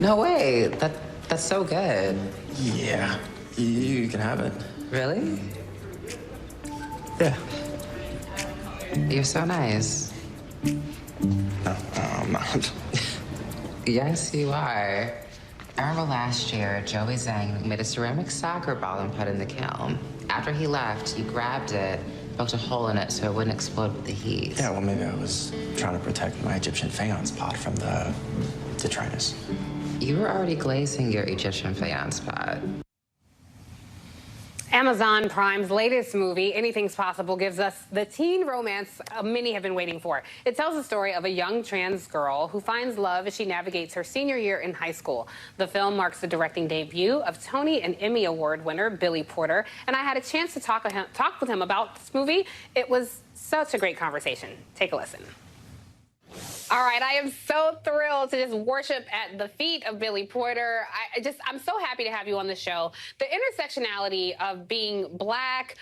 No way. That's so good. Yeah, you can have it. Really? Yeah. You're so nice. No, I'm not. Yes, you are. I remember last year, Joey Zhang made a ceramic soccer ball and put it in the kiln. After he left, he grabbed it, poked a hole in it so it wouldn't explode with the heat. Yeah, well, maybe I was trying to protect my Egyptian faience pot from the detritus. You were already glazing your Egyptian faience pot. Amazon Prime's latest movie, Anything's Possible, gives us the teen romance many have been waiting for. It tells the story of a young trans girl who finds love as she navigates her senior year in high school. The film marks the directing debut of Tony and Emmy Award winner Billy Porter, and I had a chance to talk with him about this movie. It was such a great conversation. Take a listen. All right, I am so thrilled to just worship at the feet of Billy Porter. I'm so happy to have you on the show. The intersectionality of being Black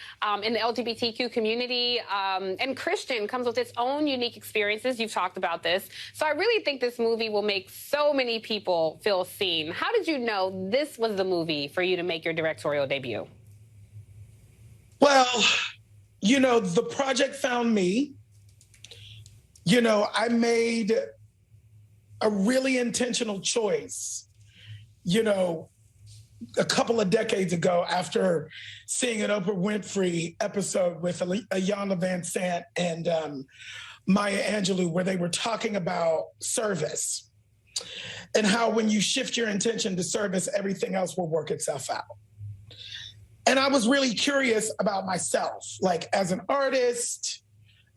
in the LGBTQ community and Christian comes with its own unique experiences. You've talked about this. So I really think this movie will make so many people feel seen. How did you know this was the movie for you to make your directorial debut? Well, you know, the project found me. You know, I made a really intentional choice, you know, a couple of decades ago after seeing an Oprah Winfrey episode with Ayanna Van Sant and Maya Angelou, where they were talking about service and how when you shift your intention to service, everything else will work itself out. And I was really curious about myself, like as an artist,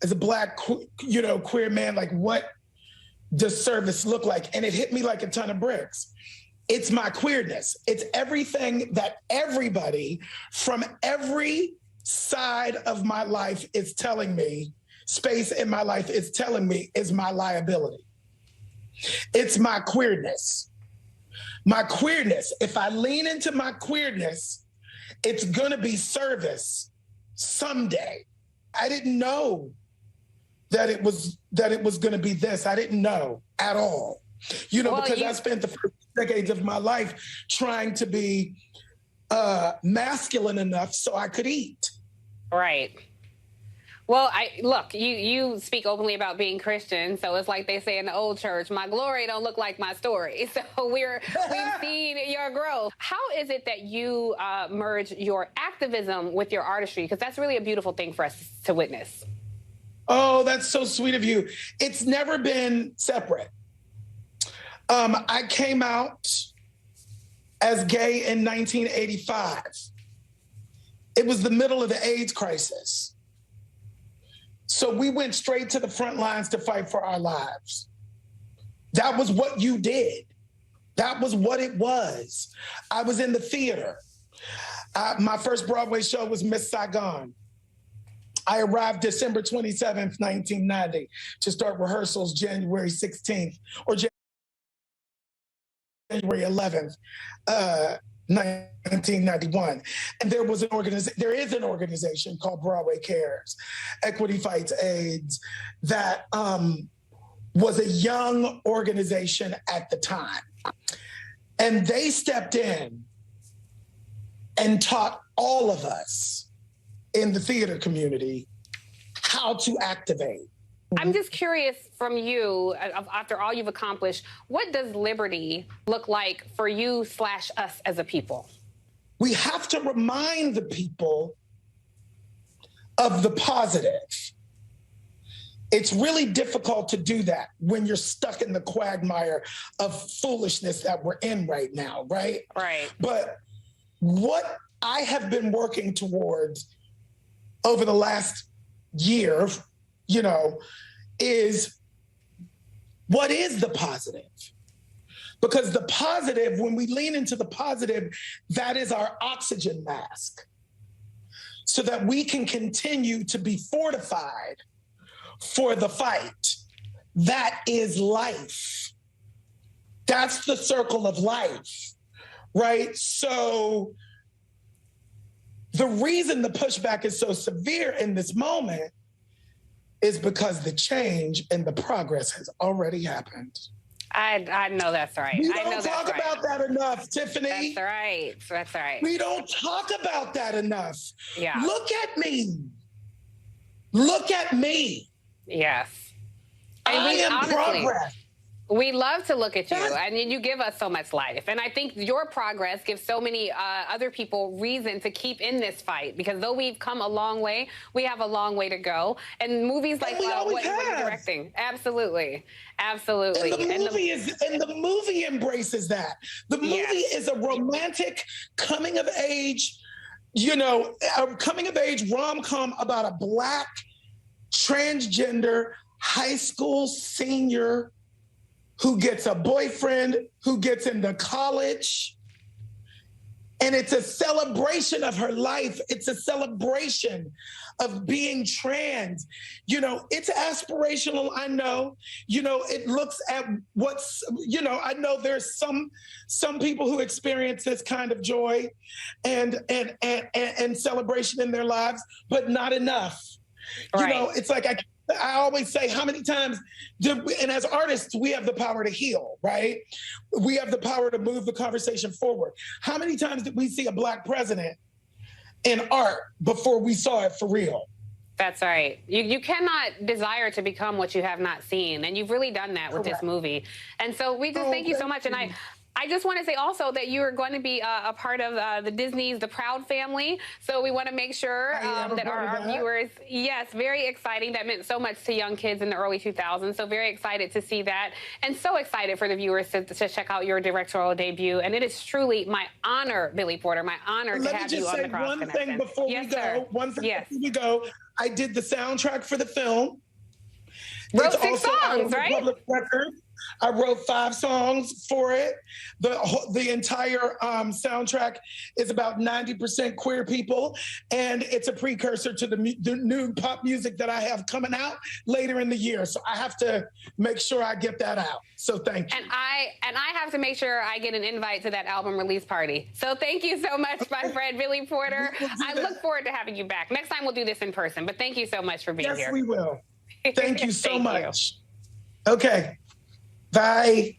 as a Black, you know, queer man, like what does service look like? And it hit me like a ton of bricks. It's my queerness. It's everything that everybody from every side of my life is telling me, space in my life is telling me is my liability. It's my queerness. My queerness, if I lean into my queerness, it's gonna be service someday. I didn't know that it was going to be this. I didn't know at all, you know, because I spent the first decades of my life trying to be masculine enough so I could eat. Right. Well, look, you speak openly about being Christian, so it's like they say in the old church, my glory don't look like my story. So we've seen your growth. How is it that you merge your activism with your artistry? Because that's really a beautiful thing for us to witness. Oh, that's so sweet of you. It's never been separate. I came out as gay in 1985. It was the middle of the AIDS crisis. So we went straight to the front lines to fight for our lives. That was what you did. That was what it was. I was in the theater. My first Broadway show was Miss Saigon. I arrived December 27th, 1990 to start rehearsals January 16th or January 11th, 1991. And there is an organization called Broadway Cares, Equity Fights AIDS, that was a young organization at the time. And they stepped in and taught all of us in the theater community how to activate. I'm just curious from you, after all you've accomplished, what does liberty look like for you / us as a people? We have to remind the people of the positive. It's really difficult to do that when you're stuck in the quagmire of foolishness that we're in right now, right? Right. But what I have been working towards over the last year, you know, is what is the positive? Because the positive, when we lean into the positive, that is our oxygen mask so that we can continue to be fortified for the fight. That is life. That's the circle of life, right? So the reason the pushback is so severe in this moment is because the change and the progress has already happened. I know that's right. We I know don't that's talk right. about that enough, Tiffany. That's right. That's right. We don't talk about that enough. Yeah. Look at me. Look at me. Yes. I am progress. We love to look at you, Yes. and you give us so much life. And I think your progress gives so many other people reason to keep in this fight, because though we've come a long way, we have a long way to go. And movies like what you're directing, absolutely, absolutely. And the movie embraces that. The movie is a romantic coming of age, a coming of age rom-com about a Black transgender high school senior who gets a boyfriend, who gets into college. And it's a celebration of her life. It's a celebration of being trans. It's aspirational, I know. It looks at what's, I know there's some people who experience this kind of joy and celebration in their lives, but not enough. Right. It's like I always say, how many times and as artists, we have the power to heal, right? We have the power to move the conversation forward. How many times did we see a Black president in art before we saw it for real? That's right. You cannot desire to become what you have not seen. And you've really done that with this movie. And so we just thank you so much. And I just want to say also that you are going to be a part of the Disney's The Proud Family. So we want to make sure that our viewers, yes, very exciting. That meant so much to young kids in the early 2000s. So very excited to see that, and so excited for the viewers to check out your directorial debut. And it is truly my honor, Billy Porter, my honor to have you on The Cross Connection. One thing before we go. I did the soundtrack for the film. Wrote 6 songs, right? Public record. I wrote 5 songs for it. The entire soundtrack is about 90% queer people, and it's a precursor to the new pop music that I have coming out later in the year. So I have to make sure I get that out. So thank you. And I have to make sure I get an invite to that album release party. So thank you so much, my friend Billy Porter. I look forward to having you back. Next time we'll do this in person. But thank you so much for being here. Yes, we will. Thank you so much. Okay. Bye.